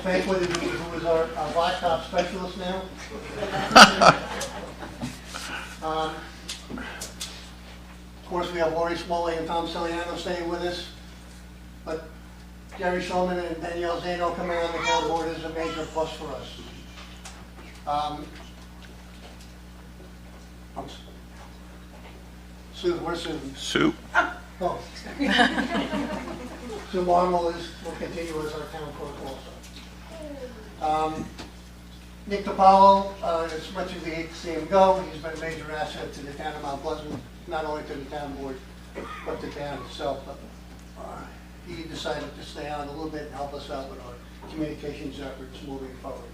Faithfully, who is our blacktop specialist now. Of course, we have Lori Smalley and Tom Ciliano staying with us, but Jerry Shulman and Danielle Zano coming on the town board is a major plus for us. Sue, where's Sue? Sue. Oh. Sue Marmol will continue as our town clerk also. Nick DiPaolo, as much as we hate to see him go, he's been a major asset to the town of Mount Pleasant, not only to the town board, but the town itself. He decided to stay on a little bit and help us out with our communications efforts moving forward.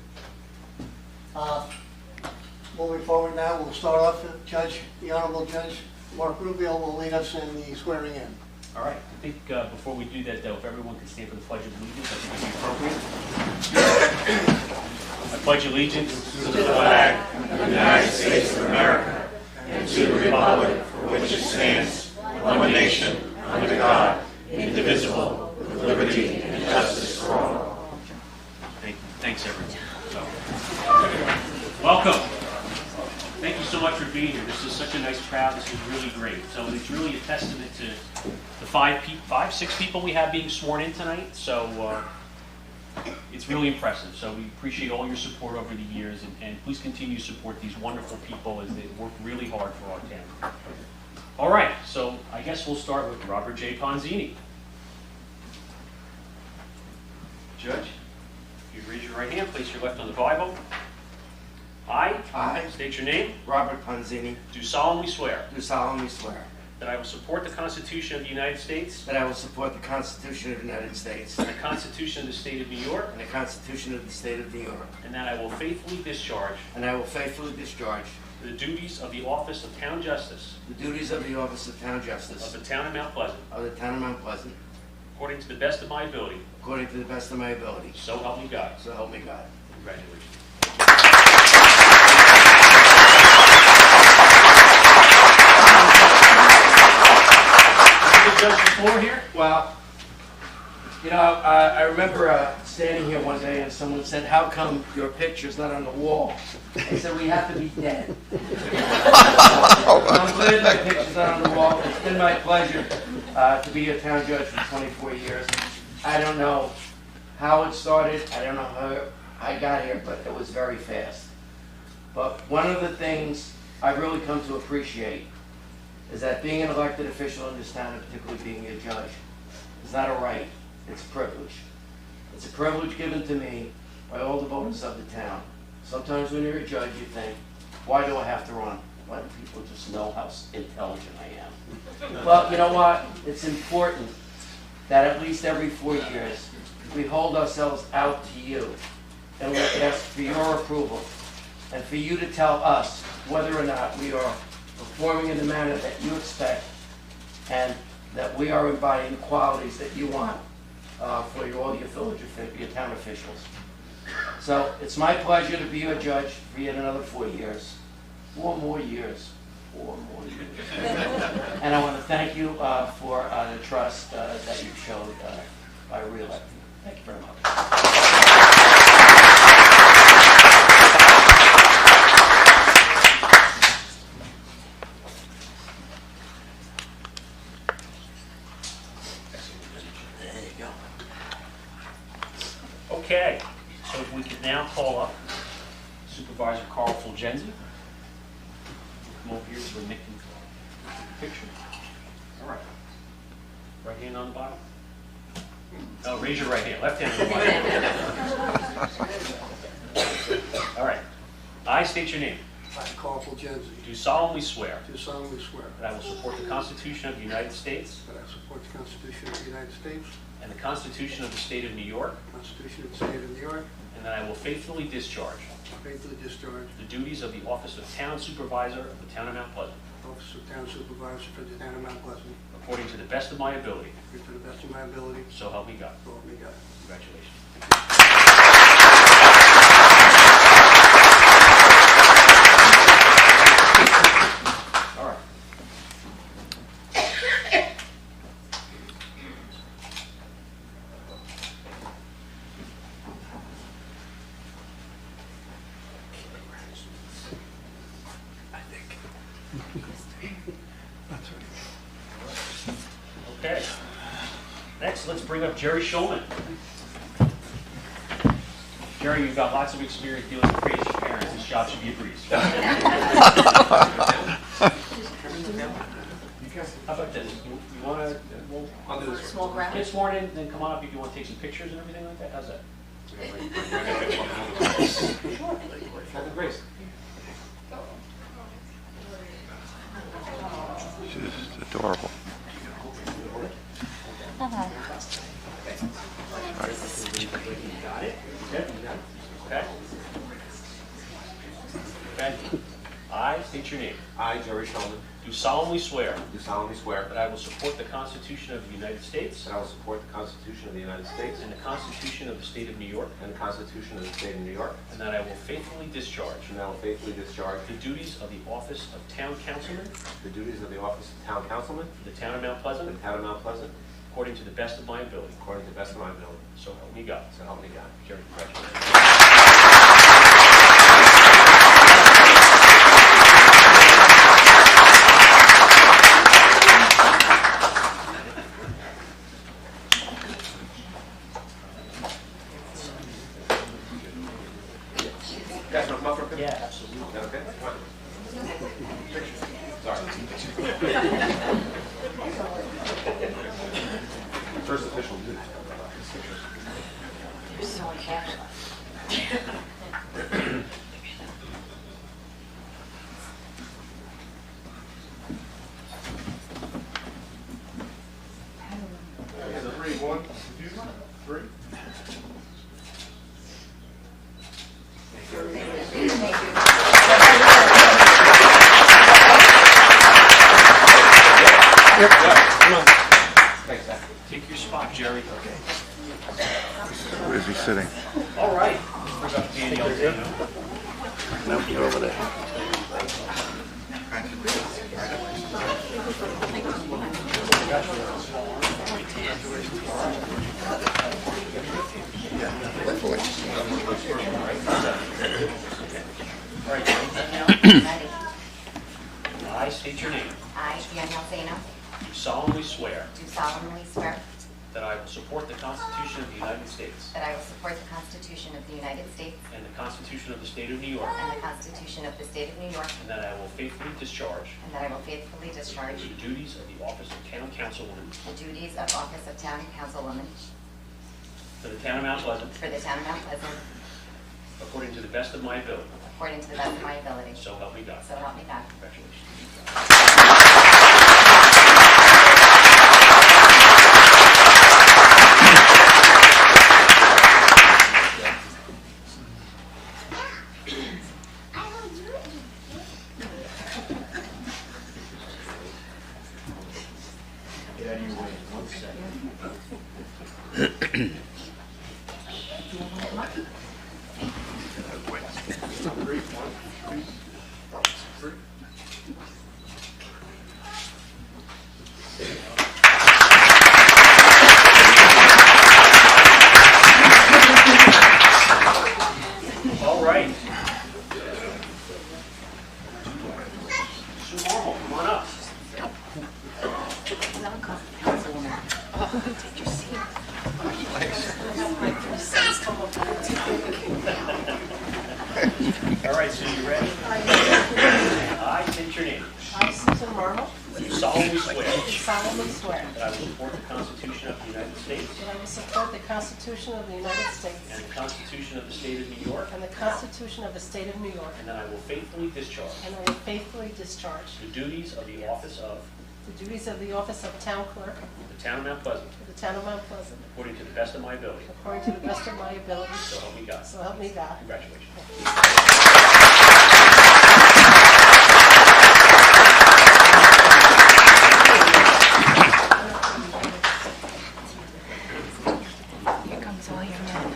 Moving forward now, we'll start off with the Honorable Judge Mark Rubio will lead us in the swearing in. All right. I think before we do that, though, if everyone could stand for the Pledge of Allegiance, I think it'd be appropriate. I pledge allegiance to the flag of the United States of America and to the republic for which it stands, one nation, under God, indivisible, with liberty and justice for all. Thanks, everyone. Welcome. Thank you so much for being here. This is such a nice crowd. This is really great. So it's really a testament to the six people we have being sworn in tonight. So it's really impressive. So we appreciate all your support over the years, and please continue to support these wonderful people as they work really hard for our town. All right. So I guess we'll start with Robert J. Ponzini. Judge, if you raise your right hand, place your left on the Bible. I state your name, Robert Ponzini, do solemnly swear do solemnly swear that I will support the Constitution of the United States that I will support the Constitution of the United States and the Constitution of the State of New York, and the Constitution of the State of New York, and that I will faithfully discharge the duties of the office of Town Justice the duties of the office of Town of Justice the Town of Mount Pleasant of the Town of Mount Pleasant according to the best of my ability. according to the best of my ability. So help me God. So help me God. Congratulations. Judge the floor here? Well, you know, I remember standing here one day and someone said, "How come your picture's not on the wall?" I said, "We have to be dead." I'm glad my picture's not on the wall. It's been my pleasure to be a town judge for 24 years. I don't know how it started. I don't know how I got here, but it was very fast. But one of the things I've really come to appreciate is that being an elected official in this town, and particularly being a judge, is not a right, it's a privilege. It's a privilege given to me by all the voters of the town. Sometimes when you're a judge, you think, why do I have to run? Why do people just know how intelligent I am? Well, you know what? It's important that at least every 4 years, we hold ourselves out to you and we ask for your approval and for you to tell us whether or not we are performing in the manner that you expect and that we are embodying the qualities that you want for all your village, your town officials. So it's my pleasure to be your judge for yet another 4 years. 4 more years. 4 more years. And I want to thank you for the trust that you showed by re-electing me. Thank you very much. Okay, so if we could now call up Supervisor Carl Fulgenzi. Come over here so Nick can take the picture. All right. Right hand on the Bible. Oh, raise your right hand. Left hand on the Bible. All right. I state your name. I, Carl Fulgenzi, Do solemnly swear do solemnly swear that I will support the Constitution of the United States that I support the Constitution of the United States, and the Constitution of the State of New York, the Constitution of the State of New York, and that I will faithfully discharge faithfully discharge the duties of the Office of Town Supervisor of the Town of Mount Pleasant, the office of Town Supervisor for the town of Mount Pleasant, according to the best of my ability. to the best of my ability, So help me God. so help me God. Congratulations. All right. so let's bring up Jerry Schulman. Jerry, you've got lots of experience dealing with crazy parents. This job should be a breeze. How about this? You want to? I'll do this. Small ground? Get sworn in, then come on up if you want to take some pictures and everything like that. How's that? Grace. She's adorable. Got it? Good? Okay. Okay. I state your name. I, Jerry Shulman, Do solemnly swear do solemnly swear that I will support the Constitution of the United States that I will support the Constitution of the United States and the Constitution of the State of New York, and the Constitution of the State of New York, and that I will faithfully discharge and that I will faithfully discharge the duties of the office of Town Councilman the duties of the office of Town Councilman for the Town of Mount for Pleasant the Town of Mount Pleasant according to the best of my ability. according to the best of my ability. So help me God. So help me God. Jerry, congratulations. You guys want to come up for a picture? Yeah, absolutely. Is that okay? Come on. Sorry. First official duty. You're so careful. Three, one, two, three. Thanks, Zach. Take your spot, Jerry. Where is he sitting? All right. Bring up Danny Alzano. Nope, you're over there. Ready? I state your name. I, Danielle Zano, Do solemnly swear do solemnly swear that I will support the Constitution of the United States that I will support the Constitution of the United States and the Constitution of the State of New York, and the Constitution of the State of New York, and that I will faithfully discharge and that I will faithfully discharge the duties of the office of Town Councilwoman the duties of office of Town Councilwoman for the Town of Mount Pleasant for the Town of Mount Pleasant according to the best of my ability. according to the best of my ability. So help me God. So help me God. Congratulations. Get out of your way. 1 second. All right. Sue Marmol, come on up. All right, Sue, you ready? I state your name. I, Susan Marmol, Do solemnly swear do solemnly swear that I will support the Constitution of the United States that I will support the Constitution of the United States and the Constitution of the State of New York, and the Constitution of the State of New York, and that I will faithfully discharge and I will faithfully discharge the duties of the office of the duties of the office of Town Clerk the Town of Mount Pleasant for the Town of Mount Pleasant according to the best of my ability. according to the best of my ability. So help me God. So help me God. Congratulations. Here comes all your men.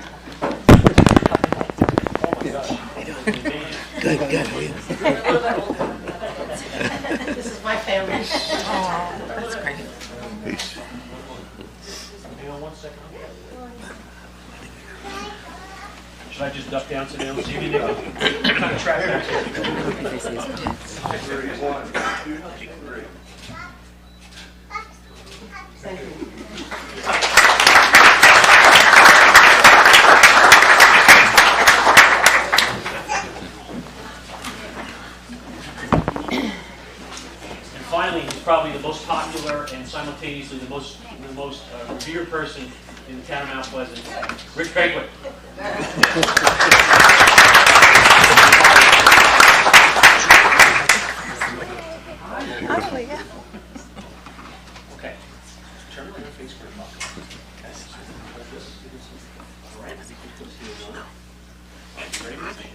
Oh my God. This is my family. Oh, that's great. Peace. Hang on 1 second. Should I just duck down so they don't see me? What kind of trap back here? Thank you. probably the most popular and simultaneously the most revered person in the town of Mount Pleasant, Rich Banquet. Oh, yeah. Okay. Turn around and face where you're talking. Okay. All right. You ready?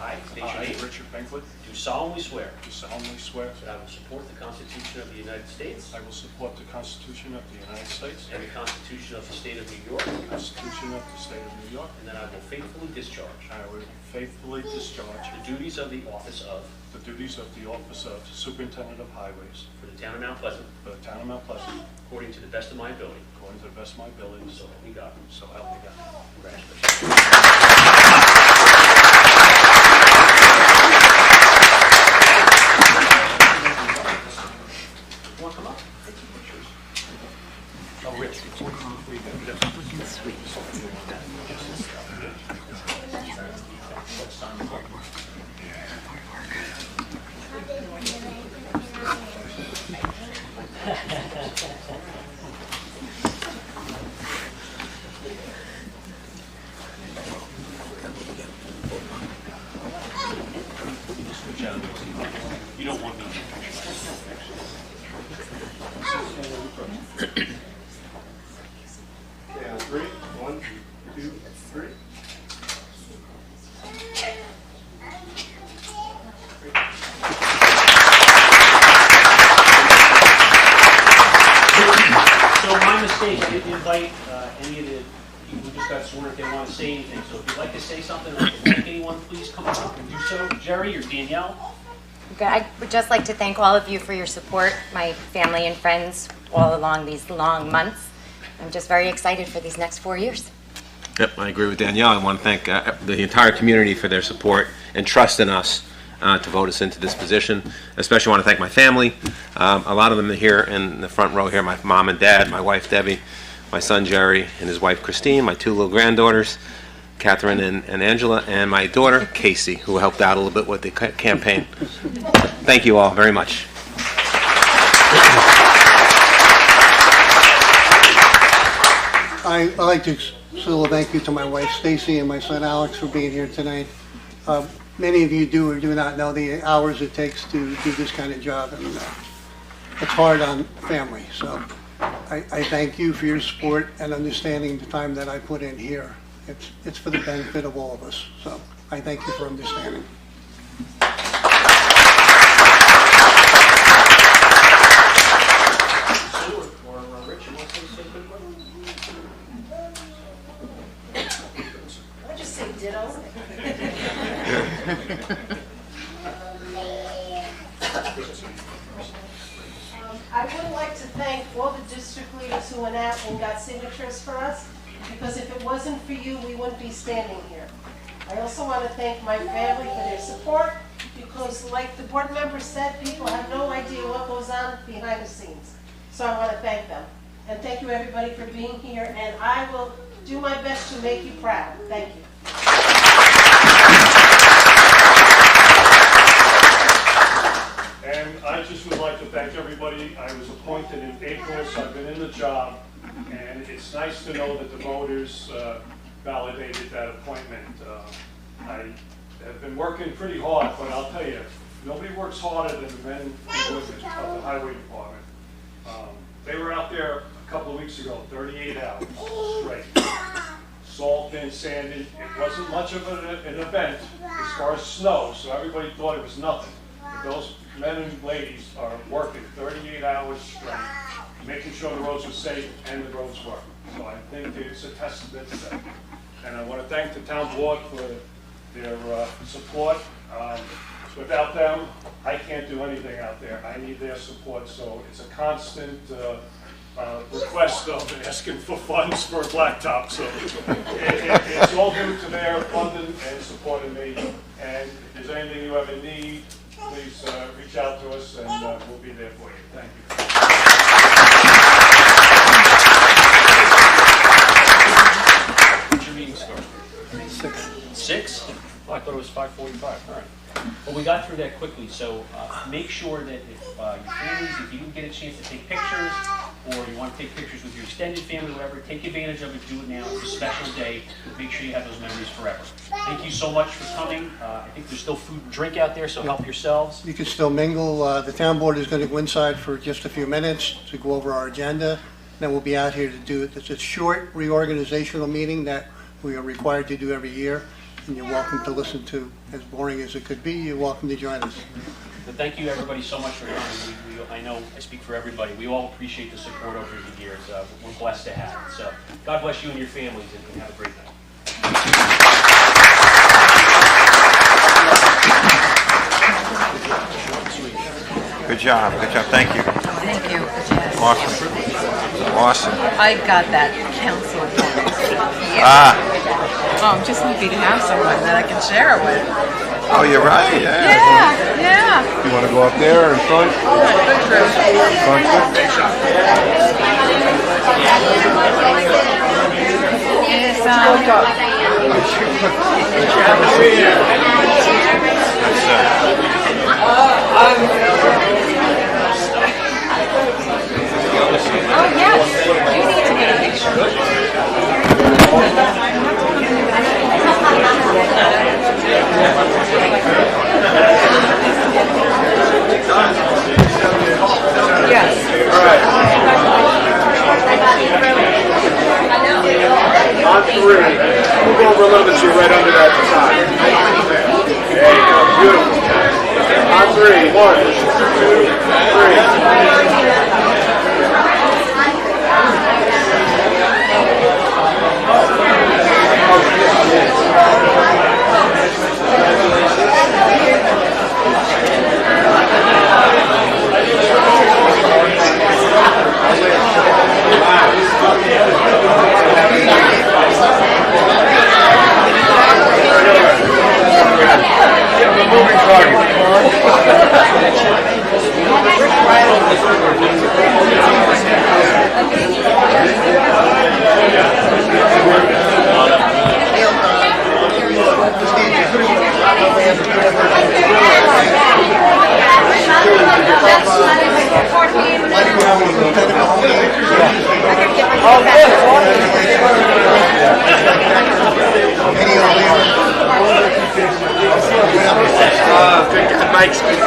I, state your name. Richard Banquet, Do solemnly swear do solemnly swear that I will support the Constitution of the United States I will support the Constitution of the United States and the Constitution of the State of New York, and the Constitution of the State of New York, and that I will faithfully discharge and I will faithfully discharge the duties of the office of the duties of the office of Superintendent of Highways for the town of Mount Pleasant for the town of Mount Pleasant according to the best of my ability. according to the best of my abilities, So help me God. so help me God. Congratulations. You want to come up? Take some pictures. Oh, Rich, before you go. You don't want me to. Okay, on three. 1, 2, 3. So my mistake, I didn't invite any of the people who just got sworn if they want to say anything. So if you'd like to say something or thank anyone, please come up and do so. Jerry or Danielle? Okay, I would just like to thank all of you for your support, my family and friends, all along these long months. I'm just very excited for these next 4 years. Yep, I agree with Danielle. I want to thank the entire community for their support and trust in us to vote us into this position. Especially want to thank my family. A lot of them are here in the front row here. My mom and dad, my wife Debbie, my son Jerry and his wife Christine, my 2 little granddaughters, Catherine and Angela, and my daughter Casey, who helped out a little bit with the campaign. Thank you all very much. I'd like to still thank you to my wife Stacy and my son Alex for being here tonight. Many of you do or do not know the hours it takes to do this kind of job, and it's hard on family. So I thank you for your support and understanding the time that I put in here. It's for the benefit of all of us. So I thank you for understanding. I just say ditto. I would like to thank all the district leaders who went out and got signatures for us, because if it wasn't for you, we wouldn't be standing here. I also want to thank my family for their support, because like the board member said, people have no idea what goes on behind the scenes. So I want to thank them. And thank you everybody for being here, and I will do my best to make you proud. Thank you. And I just would like to thank everybody. I was appointed in April, so I've been in the job, and it's nice to know that the voters validated that appointment. I have been working pretty hard, but I'll tell you, nobody works harder than the men and women of the highway department. They were out there a couple of weeks ago, 38 hours straight. Salting, sanding. It wasn't much of an event as far as snow, so everybody thought it was nothing. But those men and ladies are working 38 hours straight, making sure the roads are safe and the roads work. So I think it's a testament to them. And I want to thank the town board for their support. Without them, I can't do anything out there. I need their support, so it's a constant request of asking for funds for a blacktop. So it's all due to their funding and supporting me. And if there's anything you ever need, please reach out to us, and we'll be there for you. Thank you. What's your meeting start? 6. 6? Oh, I thought it was 5:45. All right. But we got through that quickly, so make sure that if your families, if you didn't get a chance to take pictures, or you want to take pictures with your extended family, whatever, take advantage of it, do it now. It's a special day. Make sure you have those memories forever. Thank you so much for coming. I think there's still food and drink out there, so help yourselves. You can still mingle. The town board is going to go inside for just a few minutes to go over our agenda. Then we'll be out here to do it. It's a short reorganizational meeting that we are required to do every year, and you're welcome to listen to. As boring as it could be, you're welcome to join us. But thank you, everybody, so much for coming. I know I speak for everybody. We all appreciate the support over the years. We're blessed to have it. So God bless you and your families, and have a great night. Good job, good job. Thank you. Thank you. Awesome. Awesome. I got that council point. Ah, I'm just happy to have someone that I can share it with. oh, you're right, yeah. Yeah. You want to go up there in front? Oh, yes. You need to get a picture. Yes. On three. Move over a little bit so you're right under that side. There you go. Beautiful. On three. 4. Mike's good.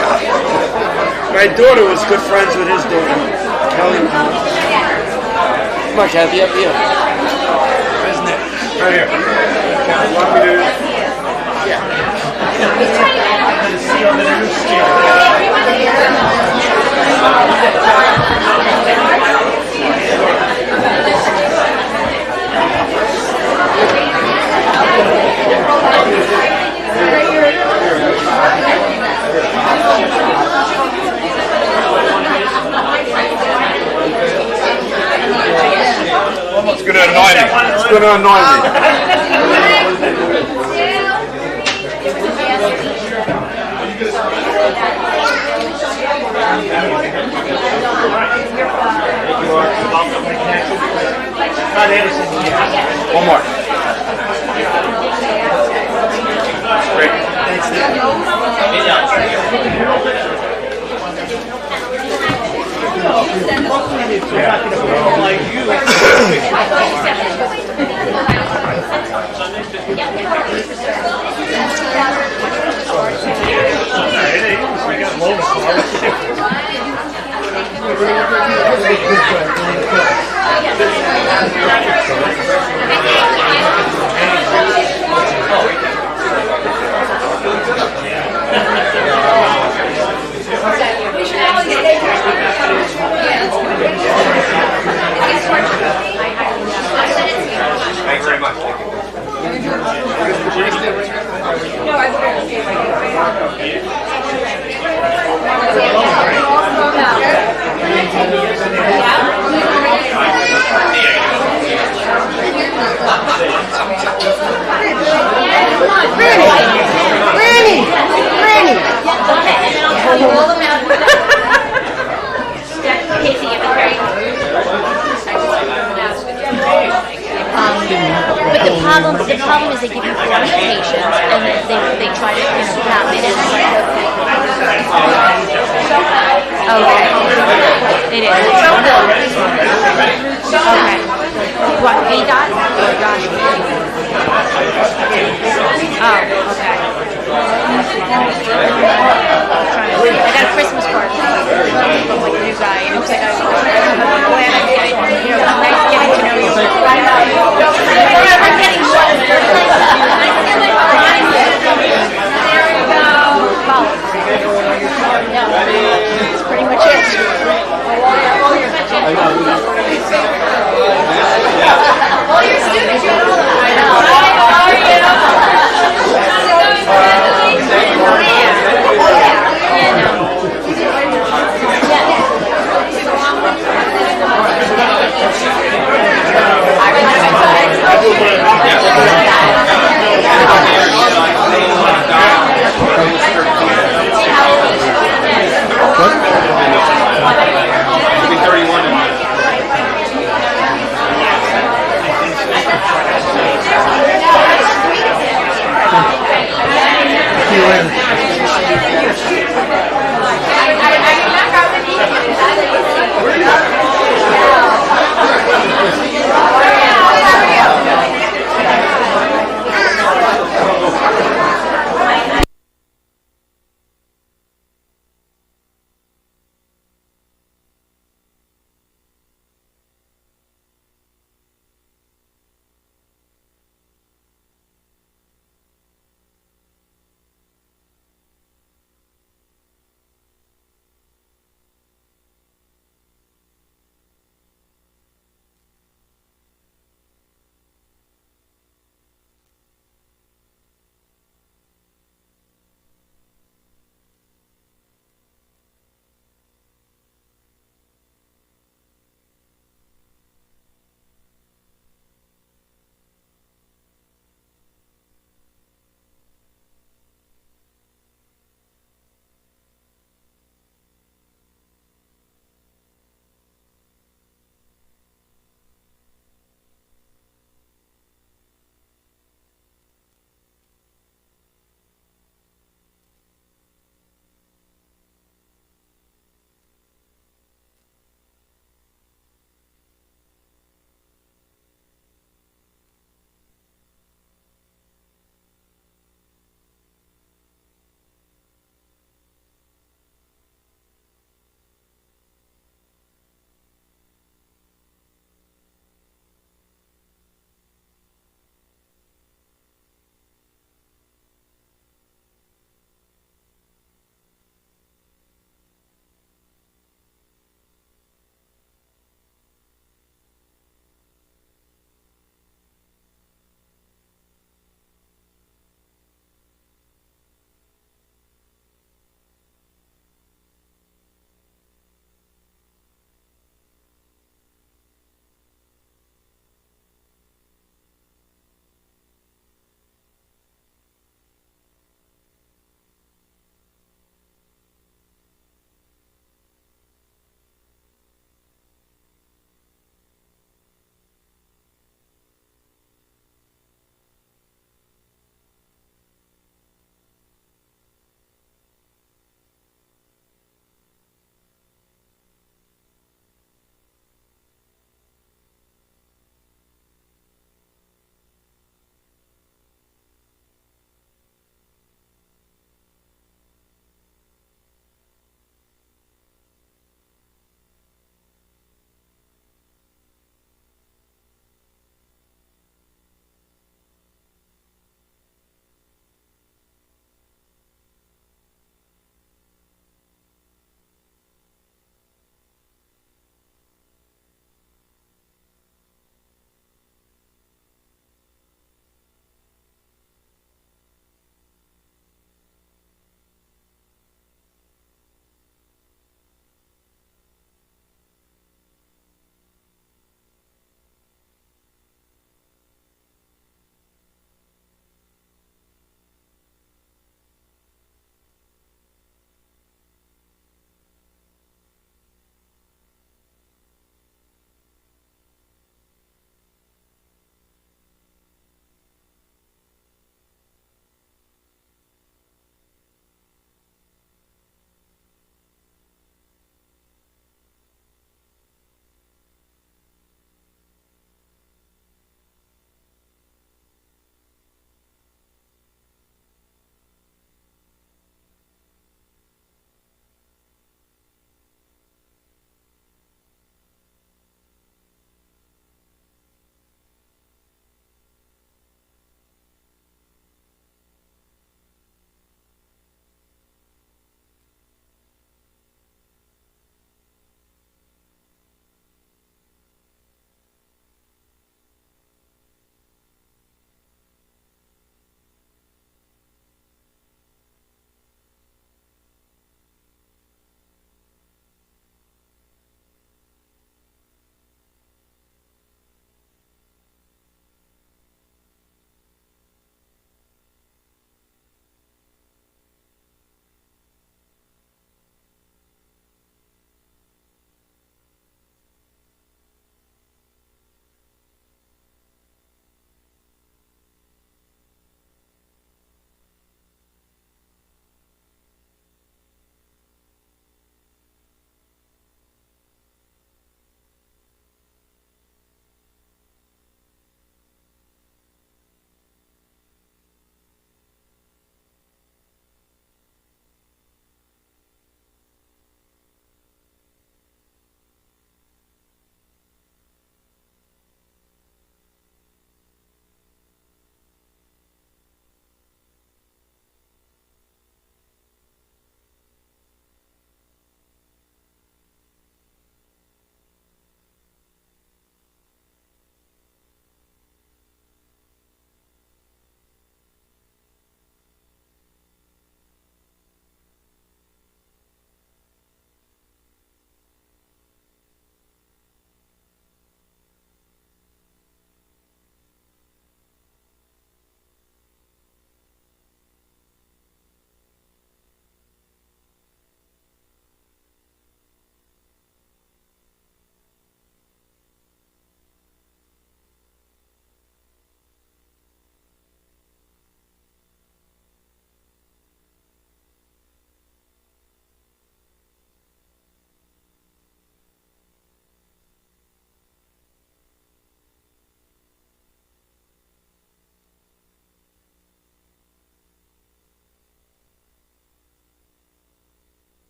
My daughter was good friends with his daughter, Kelly. Come on, Kathy, up here. Isn't it? Right here. You want me to? Yeah. See on the new It's going to annoy me. It's going to annoy me. One more. Great. Thank you very much. But the problem is they give you 4 medications and they try to, wrap it in. Okay. It is. Okay. What, VDOT? Oh, gosh. Oh, okay. I got a Christmas card from like a new guy, and it was like, I'm glad I'm getting, you know, it's nice getting to know you. I'm getting one. There we go. Follow. That's pretty much it. All your students, I know.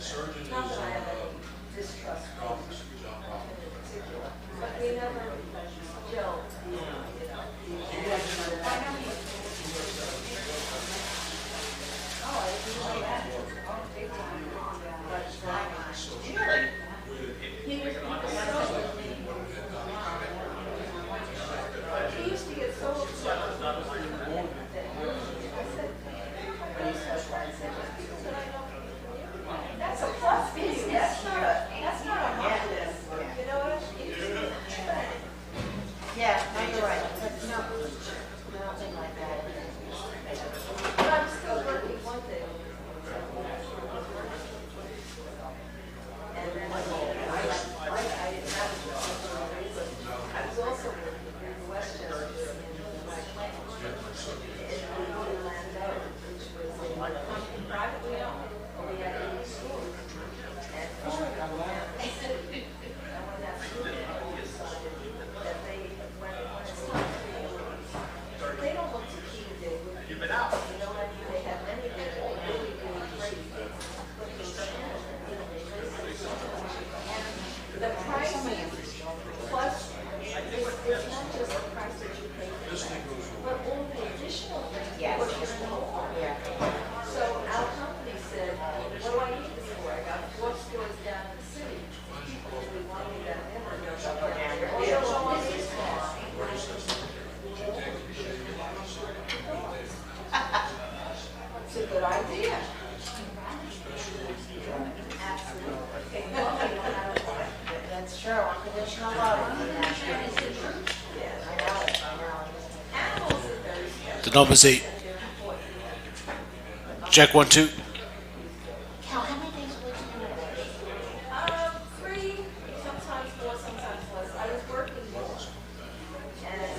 Not that I have any distrust in particular, but we never, Joe, he used to get so upset. That's a plus for you. That's not a minus. You know what I mean? Yeah, no, you're right. Nothing like that. But I'm still working one thing. And then I didn't have I was also working in Westchester in my plant. In Orlando, which was a company privately owned. We had 80 schools. And 4 of them were and when that school decided that they, when it's time for you, they don't look to keep it. You've been out. You know what I mean? They have many that are really, really great. But they stand and they raise their standards. And the price plus, it's not just the price that you pay for that, but all the additional things that we're going to offer. So our company said, what do I need this for? I got 4 stores down in the city. People really want me that never go down there. Oh, you don't want this one. It's a good idea. Absolutely. That's true. Unconditional love. Yeah, I know it. Animals are very special. The number's 8. Check 1, 2. Cal, how many days would you do a day? 3, sometimes 4, sometimes less. I was working more. And,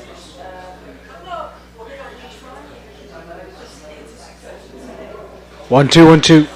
no, we don't be trying. But I was just answering questions today. 1, 2, 1, 2.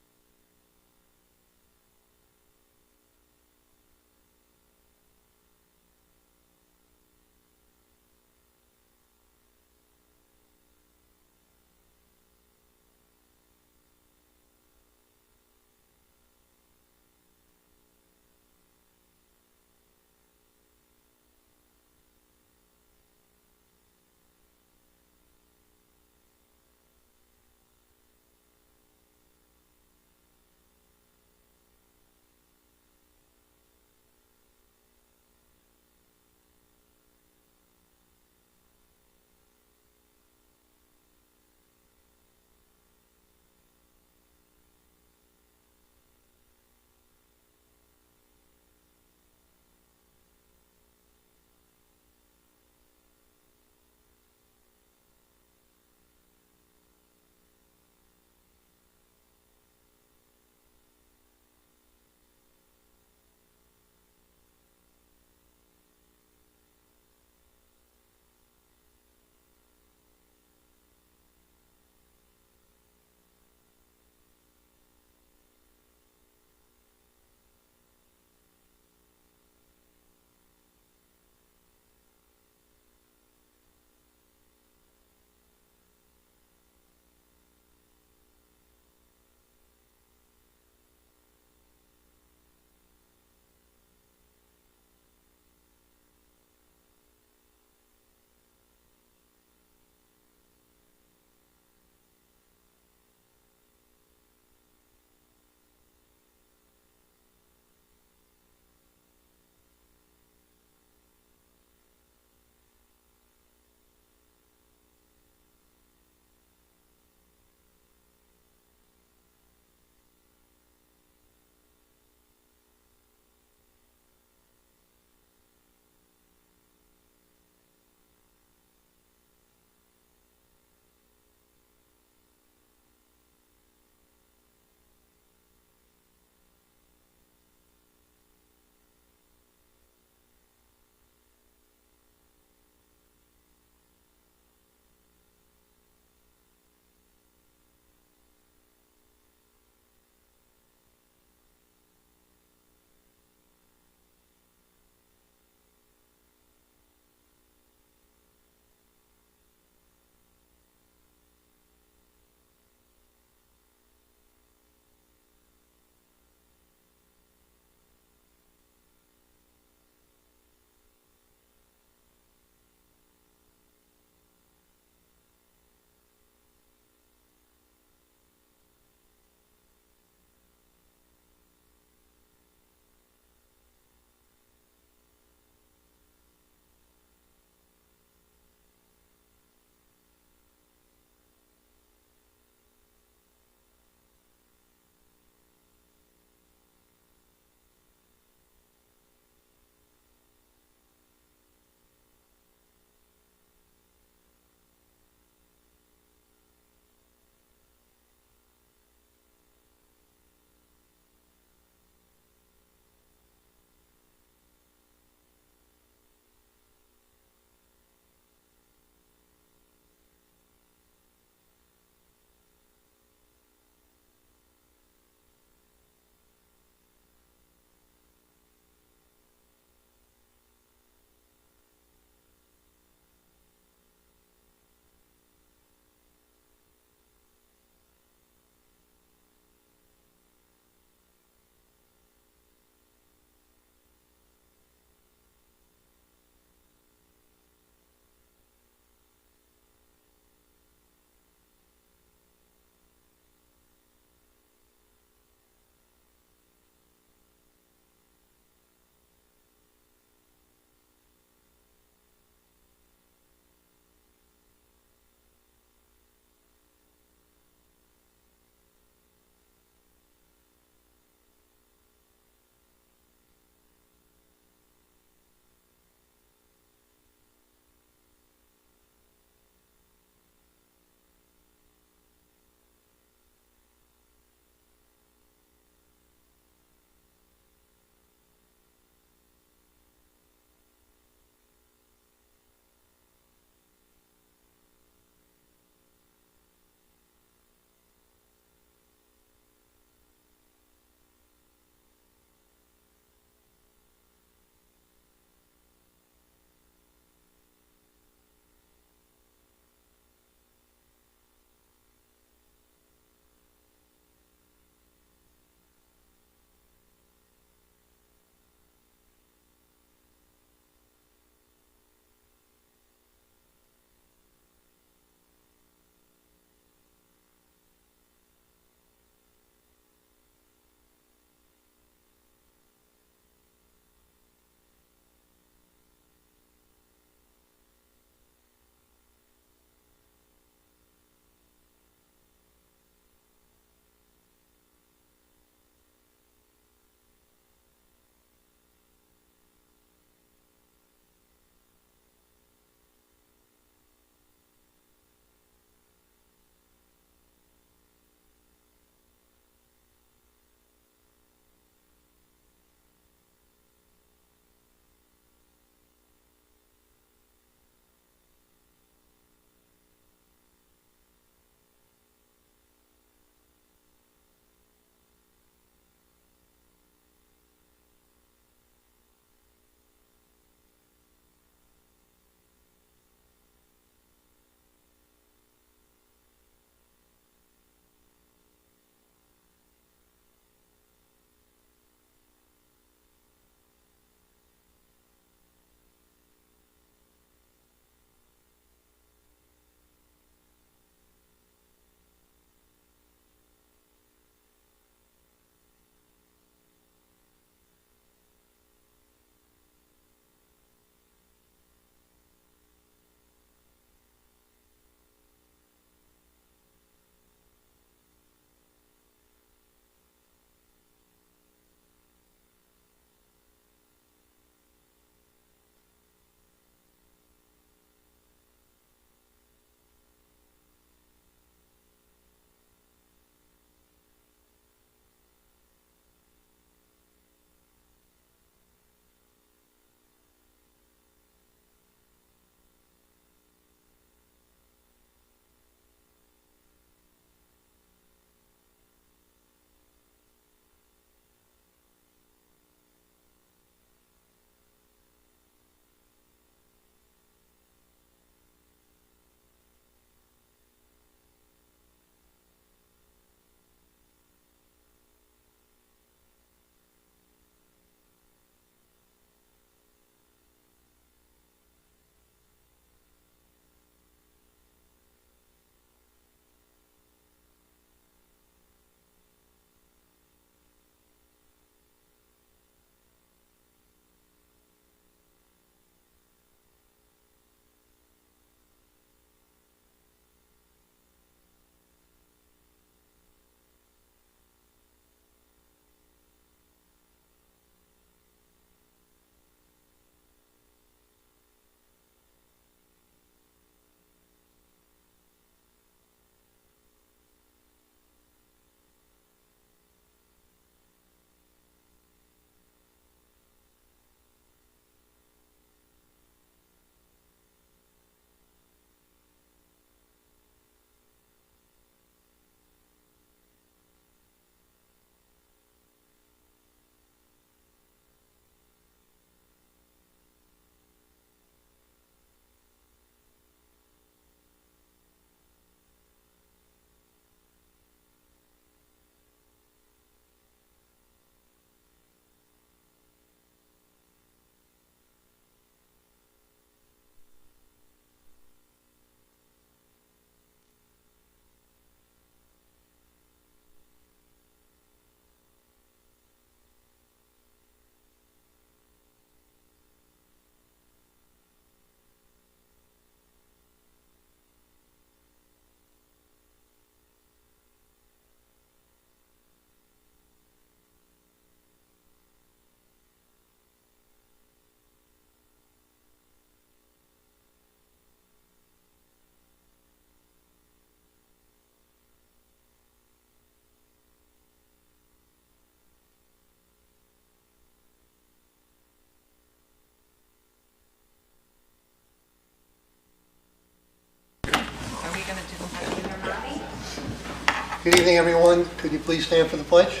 Good evening, everyone. Could you please stand for the pledge?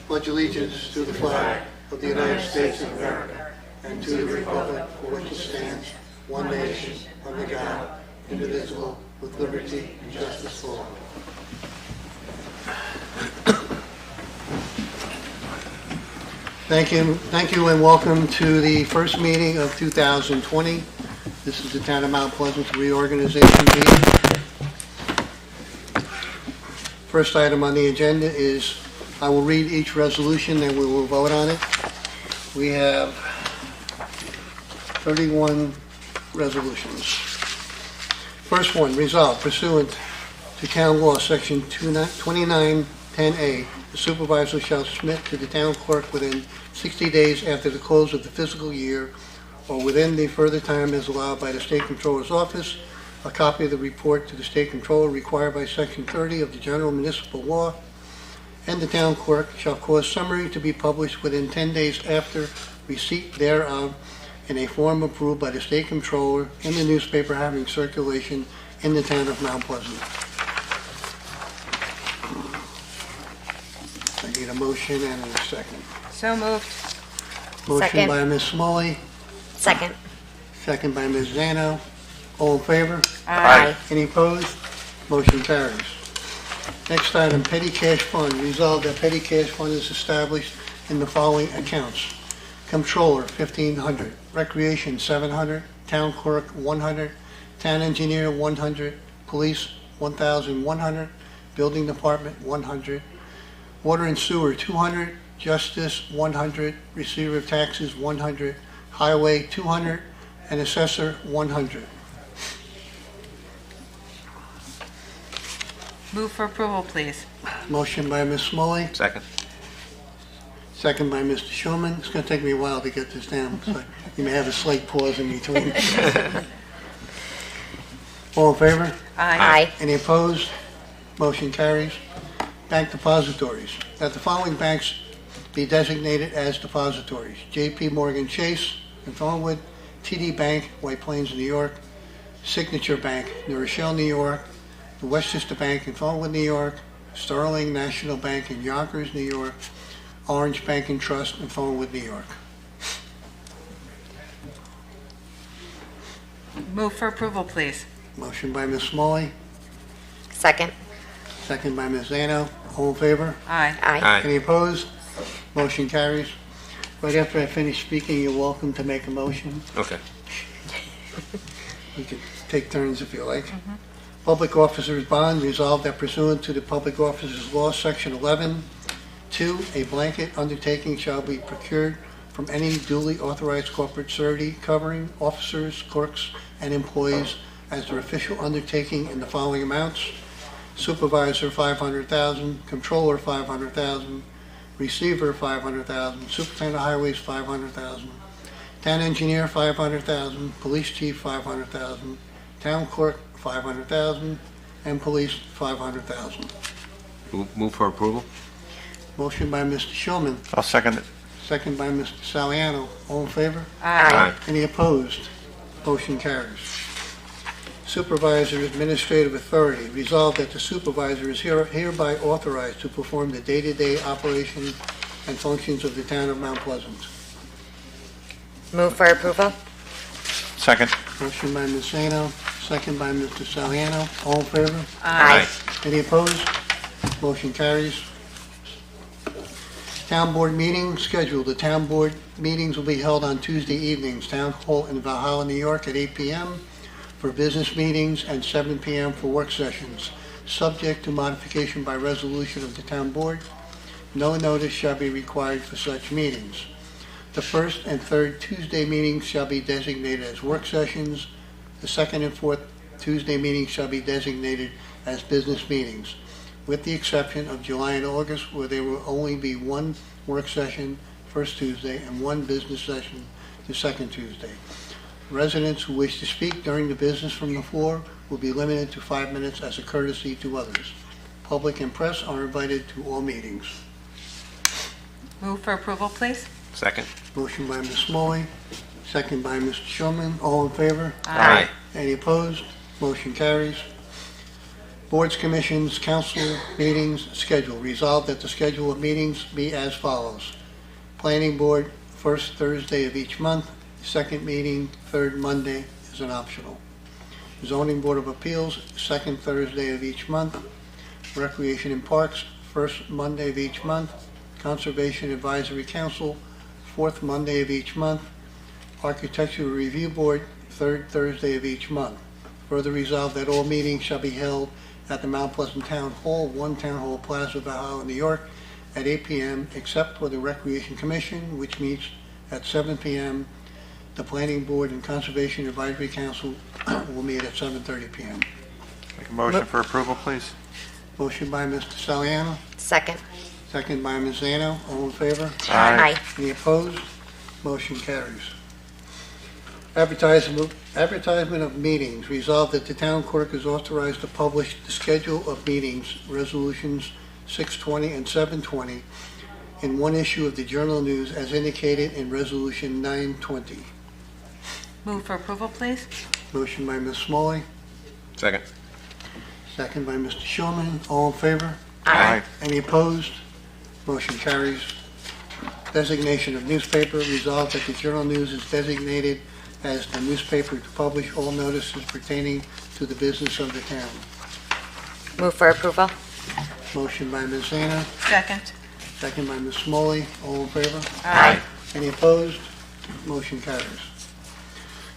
Pledge allegiance to the flag of the United States of America and to the republic for which it stands, one nation, under God, indivisible, with liberty and justice for all. Thank you, and welcome to the first meeting of 2020. This is the Town of Mount Pleasant reorganization meeting. First item on the agenda is, I will read each resolution and we will vote on it. We have 31 resolutions. First one, resolved pursuant to Town Law, Section 2910A, the supervisor shall submit to the town clerk within 60 days after the close of the fiscal year or within the further time as allowed by the State Controller's Office, a copy of the report to the State Controller required by Section 30 of the General Municipal Law, and the town clerk shall cause summary to be published within 10 days after receipt thereof in a form approved by the State Controller in the newspaper having circulation in the town of Mount Pleasant. I need a motion and a second. So moved. Motion Second. by Ms. Smalley, Second. second by Ms. Zano. All in favor? Aye. Any opposed? Motion carries. Next item, petty cash fund. Resolved that petty cash fund is established in the following accounts. Comptroller, $1,500. Recreation, $700. Town clerk, $100. Town engineer, $100. Police, $1,100. Building department, $100. Water and sewer, $200. Justice, $100. Receiver of taxes, $100. Highway, $200. And assessor, $100. Move for approval, please. Motion by Ms. Smalley, Second. second by Mr. Shulman. It's going to take me a while to get this down, so you may have a slight pause in between. All in favor? Aye. Any opposed? Motion carries. Bank depositories. That the following banks be designated as depositories: J.P. Morgan Chase in Thornwood, TD Bank, White Plains, New York, Signature Bank, New Rochelle, New York, the Westchester Bank in Thornwood, New York, Sterling National Bank in Yonkers, New York, Orange Bank and Trust in Thornwood, New York. Move for approval, please. Motion by Ms. Smalley, Second. second by Ms. Zano. All in favor? Aye. Aye. Any opposed? Motion carries. Right after I finish speaking, you're welcome to make a motion. Okay. We can take turns if you like. Public Officers Bond, resolved that pursuant to the Public Officers Law, Section 11(2), a blanket undertaking shall be procured from any duly authorized corporate surety covering officers, clerks, and employees as their official undertaking in the following amounts: Supervisor, $500,000, Controller, $500,000, Receiver, $500,000, Superintendent of Highways, $500,000, Town Engineer, $500,000, Police Chief, $500,000, Town Clerk, $500,000, and Police, $500,000. Move for approval? Motion by Mr. Shulman, I'll second it. second by Mr. Saliano. All in favor? Aye. Any opposed? Motion carries. Supervisor Administrative Authority, resolved that the supervisor is hereby authorized to perform the day-to-day operation and functions of the town of Mount Pleasant. Move for approval? Second. Motion by Ms. Zano, second by Mr. Saliano. All in favor? Aye. Any opposed? Motion carries. Town Board meeting scheduled. The Town Board meetings will be held on Tuesday evenings, Town Hall in Valhalla, New York at 8 p.m. for business meetings and 7 p.m. for work sessions, subject to modification by resolution of the Town Board. No notice shall be required for such meetings. The first and third Tuesday meetings shall be designated as work sessions. The second and fourth Tuesday meetings shall be designated as business meetings, with the exception of July and August, where there will only be one work session first Tuesday and one business session the second Tuesday. Residents who wish to speak during the business from the floor will be limited to 5 minutes as a courtesy to others. Public and press are invited to all meetings. Move for approval, please. Second. Motion by Ms. Smalley, second by Mr. Shulman. All in favor? Aye. Any opposed? Motion carries. Boards, commissions, council meetings schedule. Resolved that the schedule of meetings be as follows. Planning Board, first Thursday of each month. Second meeting, third Monday is an optional. Zoning Board of Appeals, second Thursday of each month. Recreation and Parks, first Monday of each month. Conservation Advisory Council, fourth Monday of each month. Architectural Review Board, third Thursday of each month. Further resolved that all meetings shall be held at the Mount Pleasant Town Hall, 1 Town Hall Plaza, Valhalla, New York, at 8 p.m., except for the Recreation Commission, which meets at 7 p.m. The Planning Board and Conservation Advisory Council will meet at 7:30 p.m. Make a motion for approval, please. Motion by Mr. Saliano, Second. second by Ms. Zano. All in favor? Aye. Any opposed? Motion carries. Advertisement of meetings. Resolved that the town clerk is authorized to publish the schedule of meetings, resolutions 620 and 720, in one issue of the Journal News as indicated in Resolution 920. Move for approval, please. Motion by Ms. Smalley, Second. second by Mr. Shulman. All in favor? Aye. Any opposed? Motion carries. Designation of newspaper. Resolved that the Journal News is designated as the newspaper to publish all notices pertaining to the business of the town. Move for approval. Motion by Ms. Zana, Second. second by Ms. Smalley. All in favor? Aye. Any opposed? Motion carries.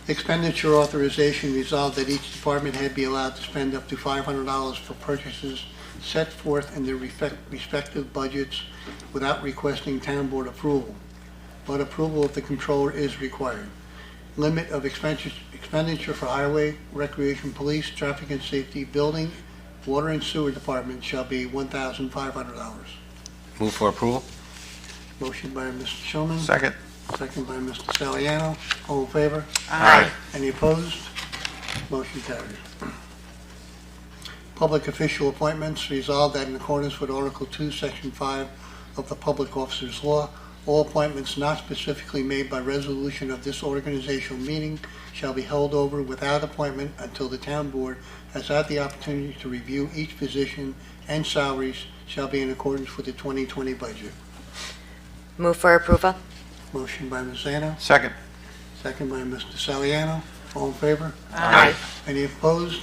Expenditure authorization. Resolved that each department head be allowed to spend up to $500 for purchases set forth in their respective budgets without requesting town board approval, but approval of the controller is required. Limit of expenditure for highway, recreation, police, traffic and safety, building, water and sewer department shall be $1,500. Move for approval? Motion by Mr. Shulman. Second. Second by Mr. Saliano. All in favor? Aye. Any opposed? Motion carries. Public official appointments. Resolved that in accordance with Article 2, Section 5 of the Public Officers Law, all appointments not specifically made by resolution of this organizational meeting shall be held over without appointment until the town board has had the opportunity to review each position, and salaries shall be in accordance with the 2020 budget. Move for approval. Motion by Ms. Zano, Second. second by Mr. Saliano. All in favor? Aye. Any opposed?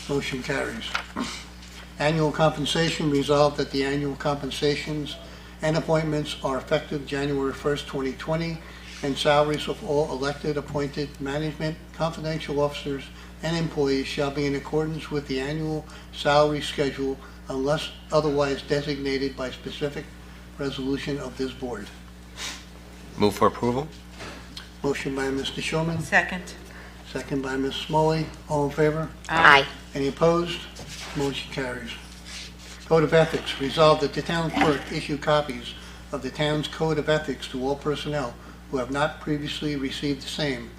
Motion carries. Annual compensation. Resolved that the annual compensations and appointments are effective January 1st, 2020, and salaries of all elected, appointed, management, confidential officers, and employees shall be in accordance with the annual salary schedule unless otherwise designated by specific resolution of this board. Move for approval? Motion by Mr. Shulman, Second. second by Ms. Smalley. All in favor? Aye. Any opposed? Motion carries. Code of Ethics. Resolved that the town clerk issue copies of the town's Code of Ethics to all personnel who have not previously received the same,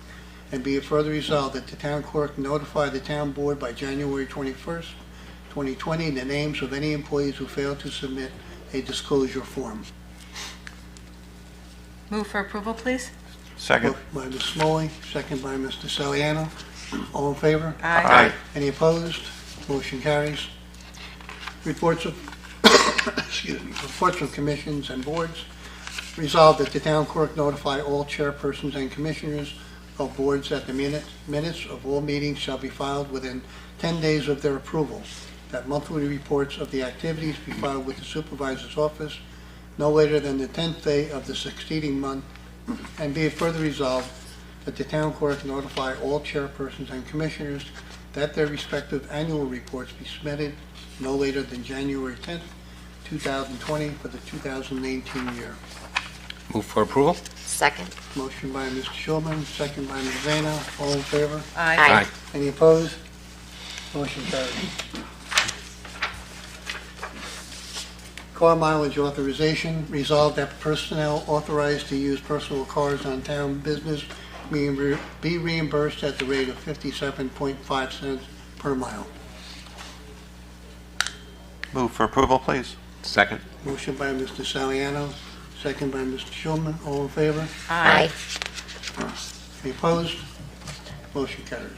and be it further resolved that the town clerk notify the town board by January 21st, 2020, the names of any employees who failed to submit a disclosure form. Move for approval, please. Second. Motion by Ms. Smalley, second by Mr. Saliano. All in favor? Aye. Any opposed? Motion carries. Reports of, excuse me, reports of commissions and boards. Resolved that the town clerk notify all chairpersons and commissioners of boards that the minutes of all meetings shall be filed within 10 days of their approval. That monthly reports of the activities be filed with the supervisor's office no later than the 10th day of the succeeding month, and be it further resolved that the town clerk notify all chairpersons and commissioners that their respective annual reports be submitted no later than January 10th, 2020 for the 2019 year. Move for approval? Second. Motion by Mr. Shulman, second by Ms. Zano. All in favor? Aye. Any opposed? Motion carries. Car mileage authorization. Resolved that personnel authorized to use personal cars on town business be reimbursed at the rate of 57.5 cents per mile. Move for approval, please. Second. Motion by Mr. Saliano, second by Mr. Shulman. All in favor? Aye. Any opposed? Motion carries.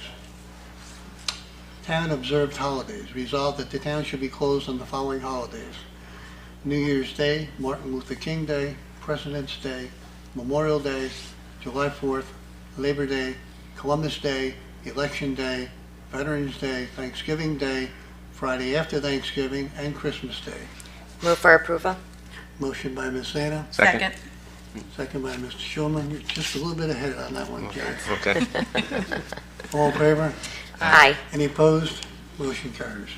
Town observed holidays. Resolved that the town should be closed on the following holidays: New Year's Day, Martin Luther King Day, President's Day, Memorial Day, July 4th, Labor Day, Columbus Day, Election Day, Veterans Day, Thanksgiving Day, Friday after Thanksgiving, and Christmas Day. Move for approval. Motion by Ms. Zana, Second. second by Mr. Schulman. You're just a little bit ahead on that one, Karen. Okay. All in favor? Aye. Any opposed? Motion carries.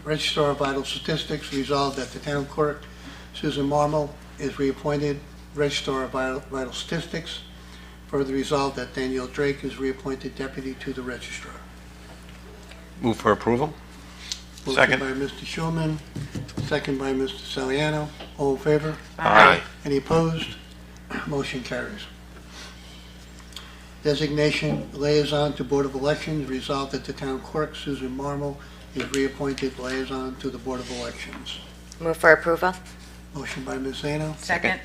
Registrar of Vital Statistics resolved that the town clerk, Susan Marmel, is reappointed Registrar of Vital Statistics. Further resolved that Danielle Drake is reappointed Deputy to the Registrar. Move for approval? Second. Motion by Mr. Schulman, second by Mr. Saliano. All in favor? Aye. Any opposed? Motion carries. Designation Liaison to Board of Elections resolved that the town clerk, Susan Marmel, is reappointed Liaison to the Board of Elections. Move for approval. Motion by Ms. Zano, Second.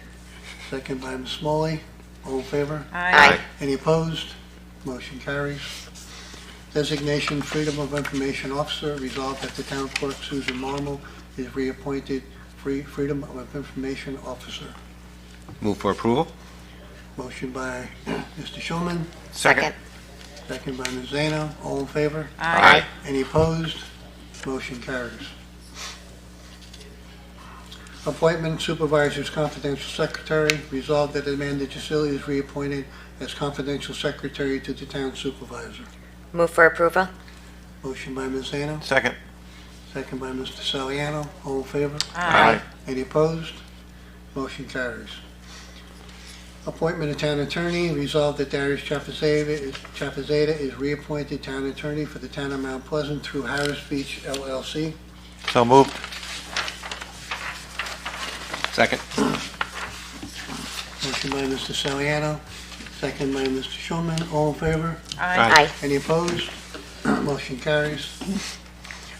second by Ms. Smalley. All in favor? Aye. Any opposed? Motion carries. Designation Freedom of Information Officer resolved that the town clerk, Susan Marmel, is reappointed Freedom of Information Officer. Move for approval? Motion by Mr. Schulman, Second. second by Ms. Zano. All in favor? Aye. Any opposed? Motion carries. Appointment Supervisor's Confidential Secretary. Resolved that Amanda Gisili is reappointed as Confidential Secretary to the Town Supervisor. Move for approval. Motion by Ms. Zano, Second. second by Mr. Saliano. All in favor? Aye. Any opposed? Motion carries. Appointment of Town Attorney. Resolved that Darius Chapazeda is reappointed Town Attorney for the Town of Mount Pleasant through Harris Beach LLC. So moved. Second. Motion by Mr. Saliano, second by Mr. Schulman. All in favor? Aye. Any opposed? Motion carries.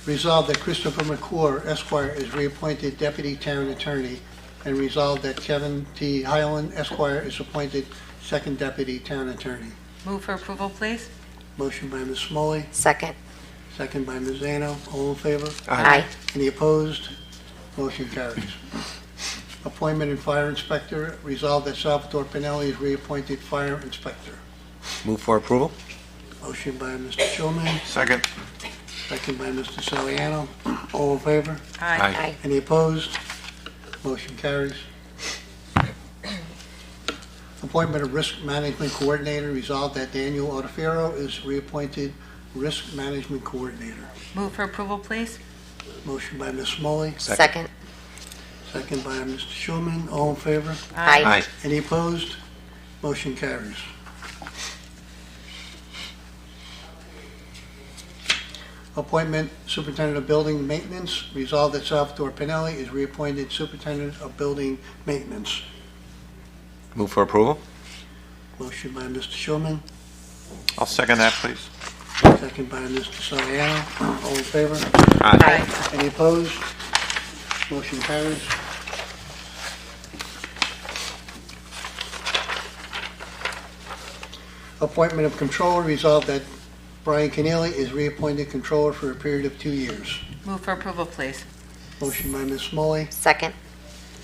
Resolved that Christopher McClure, Esquire, is reappointed Deputy Town Attorney, and resolved that Kevin T. Highland, Esquire, is appointed Second Deputy Town Attorney. Move for approval, please. Motion by Ms. Smalley, Second. second by Ms. Zano. All in favor? Aye. Any opposed? Motion carries. Appointment and Fire Inspector. Resolved that Salvatore Pinelli is reappointed Fire Inspector. Move for approval? Motion by Mr. Schulman, Second. second by Mr. Saliano. All in favor? Aye. Any opposed? Motion carries. Appointment of Risk Management Coordinator. Resolved that Daniel Otafiero is reappointed Risk Management Coordinator. Move for approval, please. Motion by Ms. Smalley, Second. second by Mr. Schulman. All in favor? Aye. Any opposed? Motion carries. Appointment Superintendent of Building Maintenance. Resolved that Salvatore Pinelli is reappointed Superintendent of Building Maintenance. Move for approval? Motion by Mr. Schulman, I'll second that, please. second by Mr. Soriano. All in favor? Aye. Any opposed? Motion carries. Appointment of Controller. Resolved that Brian Keneally is reappointed Controller for a period of 2 years. Move for approval, please. Motion by Ms. Smalley, Second.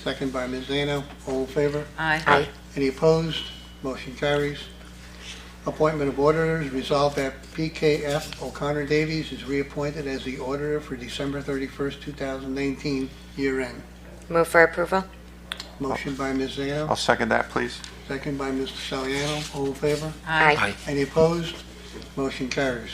second by Ms. Zano. All in favor? Aye. Aye. Any opposed? Motion carries. Appointment of Auditors. Resolved that PKF O'Connor Davies is reappointed as the Auditor for December 31st, 2019, year end. Move for approval. Motion by Ms. Zano, I'll second that, please. second by Mr. Saliano. All in favor? Aye. Any opposed? Motion carries.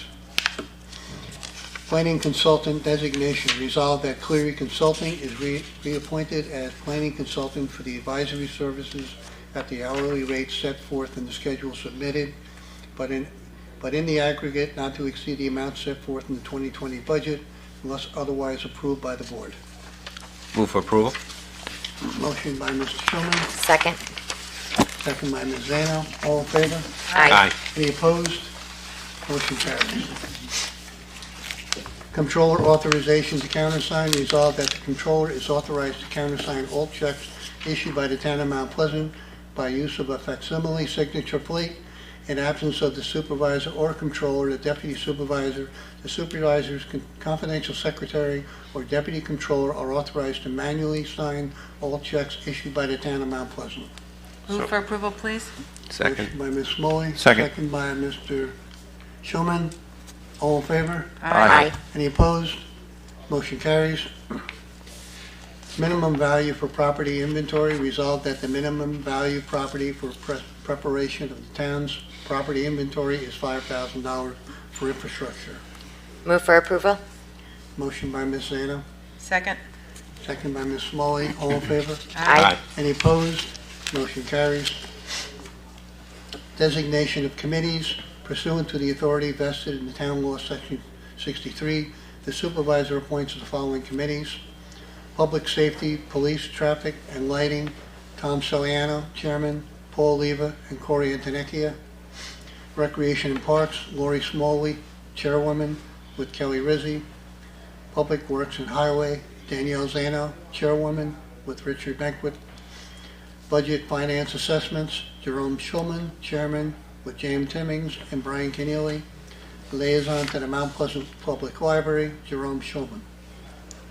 Planning Consultant Designation. Resolved that Cleary Consulting is reappointed as Planning Consultant for the advisory services at the hourly rate set forth in the schedule submitted, but in the aggregate not to exceed the amount set forth in the 2020 budget unless otherwise approved by the board. Move for approval? Motion by Mr. Schulman, Second. second by Ms. Zano. All in favor? Aye. Any opposed? Motion carries. Controller authorization to countersign. Resolved that the Controller is authorized to countersign all checks issued by the Town of Mount Pleasant by use of a facsimile signature plate In absence of the supervisor or controller, the deputy supervisor, the supervisor's confidential secretary, or deputy controller are authorized to manually sign all checks issued by the town of Mount Pleasant. Move for approval, please. Second. Motion by Ms. Smoley. Second. By Mr. Shulman. All in favor? Aye. Any opposed? Motion carries. Minimum value for property inventory. Resolved that the minimum value property for preparation of the town's property inventory is $5,000 for infrastructure. Move for approval? Motion by Ms. Zano. Second. Second by Ms. Smalley. All in favor? Aye. Any opposed? Motion carries. Designation of committees. Pursuant to the authority vested in the Town Law, Section 63, the supervisor appoints the following committees: Public Safety, Police, Traffic, and Lighting, Tom Celiano, Chairman, Paul Leva, and Corey Antonecchia. Recreation and Parks, Lori Smalley, Chairwoman, with Kelly Rizzi. Public Works and Highway, Danielle Zano, Chairwoman, with Richard Banquet. Budget Finance Assessments, Jerome Schulman, Chairman, with James Timmings and Brian Keneally. Liaison to the Mount Pleasant Public Library, Jerome Schulman.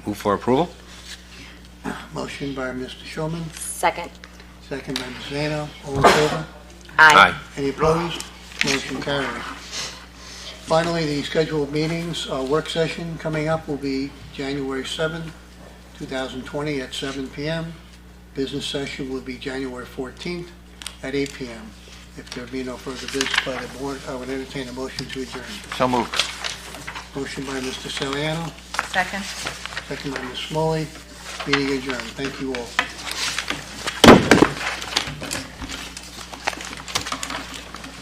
Move for approval? Motion by Mr. Schulman, Second. second by Ms. Zano. All in favor? Aye. Any opposed? Motion carries. Finally, the scheduled meetings, work session coming up will be January 7th, 2020 at 7 p.m. Business session will be January 14th at 8 p.m. If there be no further business by the board, I would entertain a motion to adjourn. So moved. Motion by Mr. Celiano, Second. second by Ms. Smalley. Meeting adjourned. Thank you all.